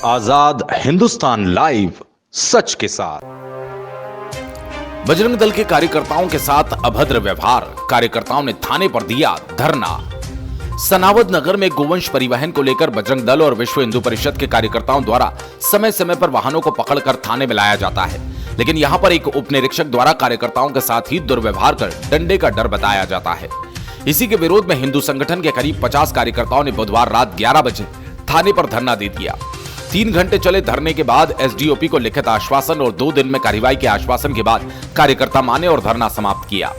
आजाद Hindustan live, सच के साथ। बजरंग दल के कार्यकर्ताओं के साथ अभद्र व्यवहार, कार्यकर्ताओं ने थाने पर दिया धरना। सनावद नगर में गोवंश परिवहन को लेकर बजरंग दल और विश्व हिंदू परिषद के कार्यकर्ताओं द्वारा समय समय पर वाहनों को पकड़कर थाने में लाया जाता है, लेकिन यहां पर एक उप निरीक्षक द्वारा कार्यकर्ताओं के साथ ही दुर्व्यवहार कर डंडे का डर बताया जाता है। इसी के विरोध में हिंदू संगठन के करीब 50 कार्यकर्ताओं ने बुधवार रात 11 बजे थाने पर धरना दे दिया। 3 घंटे चले धरने के बाद एसडीओपी को लिखित आश्वासन और 2 दिन में कार्रवाई के आश्वासन के बाद कार्यकर्ता माने और धरना समाप्त किया।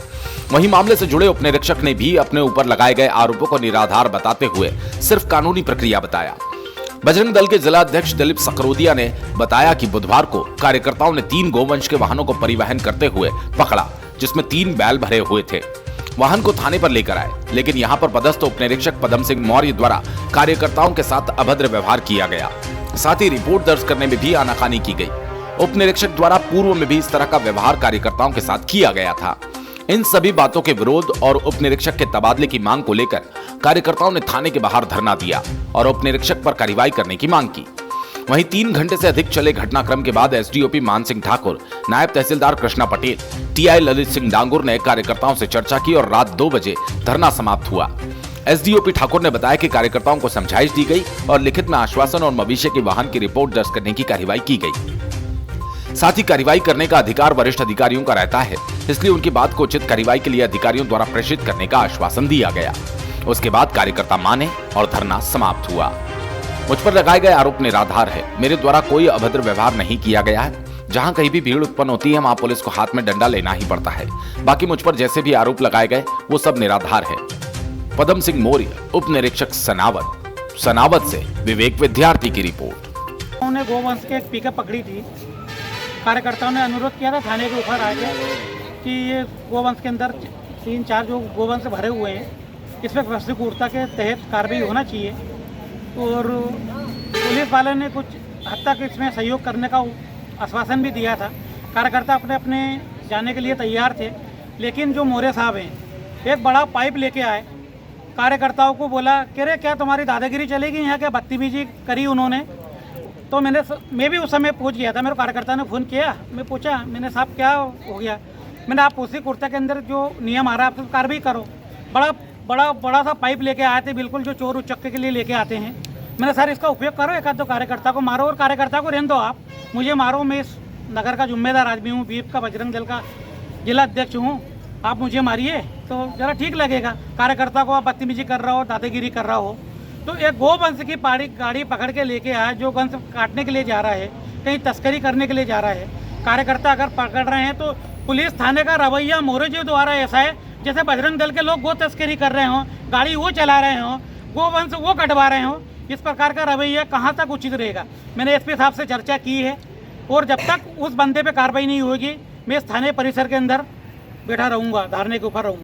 वहीं मामले से जुड़े उपनिरीक्षक ने भी अपने ऊपर लगाए गए आरोपों को निराधार बताते हुए सिर्फ कानूनी प्रक्रिया बताया। बजरंग दल के जिला अध्यक्ष दिलीप सकरोदिया ने बताया कि बुधवार को कार्यकर्ताओं ने 3 गोवंश के वाहनों को परिवहन करते हुए पकड़ा, जिसमें 3 बैल भरे हुए थे। वाहन को थाने पर लेकर आए, लेकिन यहां पर पदस्थ उपनिरीक्षक पदम सिंह मौर्य द्वारा कार्यकर्ताओं के साथ अभद्र व्यवहार किया गया। साथ ही रिपोर्ट दर्ज करने में भी आनाकानी की गई। उपनिरीक्षक द्वारा पूर्व में भी इस तरह का व्यवहार कार्यकर्ताओं के साथ किया गया था। इन सभी बातों के विरोध और उपनिरीक्षक के तबादले की मांग को लेकर कार्यकर्ताओं ने थाने के बाहर धरना दिया और उपनिरीक्षक पर कार्रवाई करने की मांग की। वहीं 3 घंटे से अधिक चले घटनाक्रम के बाद एसडीओपी मान सिंह ठाकुर, नायब तहसीलदार कृष्णा पटेल, टीआई ललित सिंह डांगुर ने कार्यकर्ताओं से चर्चा की और रात 2 बजे धरना समाप्त हुआ। एसडीओपी ठाकुर ने बताया कि कार्यकर्ताओं को समझाइश दी गई और लिखित में आश्वासन और मवेशी के वाहन की रिपोर्ट दर्ज करने की कार्रवाई की गई। साथ ही कार्रवाई करने का अधिकार वरिष्ठ अधिकारियों का रहता है, इसलिए उनकी बात को उचित कार्रवाई के लिए अधिकारियों द्वारा प्रेषित करने का आश्वासन दिया गया। उसके बाद कार्यकर्ता माने और धरना समाप्त हुआ। मुझ पर लगाए गए आरोप निराधार है। मेरे द्वारा कोई अभद्र व्यवहार नहीं किया गया है। जहां कहीं भी भीड़ उत्पन्न होती है, वहां पुलिस को हाथ में डंडा लेना ही पड़ता है। बाकी मुझ पर जैसे भी आरोप लगाए गए वो सब निराधार है। पदम सिंह मौर्य, उप निरीक्षक सनावद से विवेक विद्यार्थी की रिपोर्ट। उन्होंने गोवंश के एक पिकअप पकड़ी थी। कार्यकर्ताओं ने अनुरोध किया था थाने के ऊपर आके कि ये गोवंश के अंदर 3-4 जो गोवंश भरे हुए हैं, इस पर व्यवस्थितता के तहत कार्रवाई होना चाहिए। और पुलिस वाले ने कुछ हद तक इसमें सहयोग करने का आश्वासन भी दिया था। कार्यकर्ता अपने अपने जाने के लिए तैयार थे, लेकिन जो मौर्य साहब हैं एक बड़ा पाइप लेके आए। कार्यकर्ताओं को बोला कि अरे क्या तुम्हारी दादागिरी चलेगी, यहाँ क्या बदतमीजी करी उन्होंने। तो मैं भी उस समय पूछ गया था। मेरे कार्यकर्ता ने फ़ोन किया, मैं पूछा, मैंने साहब क्या हो गया। मैंने आप उसी कुर्ता के अंदर जो नियम आ रहा है आप कार्रवाई करो। बड़ा सा पाइप लेके आए थे, बिल्कुल जो चोर उचक्के के लिए लेके आते हैं। मैंने सर इसका उपयोग करो, एक आध 2 कार्यकर्ता को मारो और कार्यकर्ता को रहने दो, आप मुझे मारो। मैं इस नगर का जिम्मेदार आदमी हूँ, बीप का बजरंग दल का जिला अध्यक्ष हूँ। आप मुझे मारिए तो ज़रा ठीक लगेगा। कार्यकर्ता को आप बदतमीजी कर रहा हो, दादागिरी कर रहा हो। तो एक गोवंश की गाड़ी पकड़ के लेके आया, जो वंश काटने के लिए जा रहा है, कहीं तस्करी करने के लिए जा रहा है। कार्यकर्ता अगर पकड़ रहे हैं तो पुलिस थाने का रवैया मौर्य जी द्वारा ऐसा है जैसे बजरंग दल के लोग गो तस्करी कर रहे हों, गाड़ी वो चला रहे हों, गोवंश वो कटवा रहे हों। इस प्रकार का रवैया कहाँ तक उचित रहेगा। मैंने एसपी साहब से चर्चा की है और जब तक उस बंदे पे कार्रवाई नहीं होगी मैं इस थाने परिसर के अंदर बैठा रहूँगा, धरने के ऊपर रहूँगा।